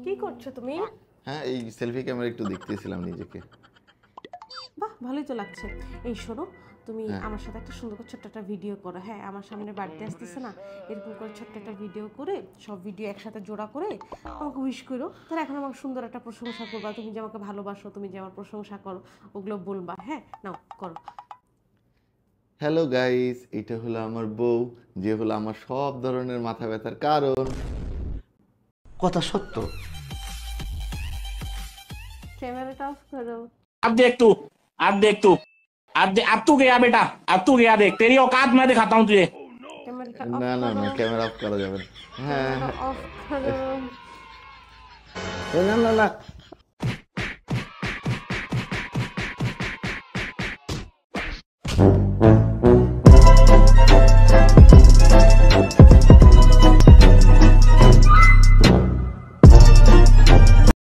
কি করছো তুমি? হ্যাঁ, এই সেলফি ক্যামেরা একটু দেখতেছিলাম নিজেকে। বাহ, ভালোই তো লাগছে। এই শোনো, তুমি হ্যাঁ। আমার সাথে একটা সুন্দর করে ছোট্ট একটা ভিডিও করো। হ্যাঁ, আমার সামনে বার্থডে আসতেছে না, এরকম করে ছোট্ট একটা ভিডিও করে, সব ভিডিও একসাথে জোড়া করে আমাকে উইশ করো। তাহলে এখন আমাকে সুন্দর একটা প্রশংসা করবা, তুমি যে আমাকে ভালোবাসো, তুমি যে আমার প্রশংসা করো, ওগুলো বলবা। হ্যাঁ, নাও করো। হ্যালো গাইস, এটা হলো আমার বউ, যে হলো আমার সব ধরনের মাথা ব্যথার কারণ। কথা সত্য। ক্যামেরাটা অফ করো। अब देख तू अब देख तू अब तू गया बेटा। अब तू गया, देख तेरी औकात मैं दिखाता हूँ तुझे। ক্যামেরাটা অফ না না করো। না, ক্যামেরা অফ করা যাবে না। হ্যাঁ ক্যামেরাটা হ্যাঁ। অফ করো। না না না।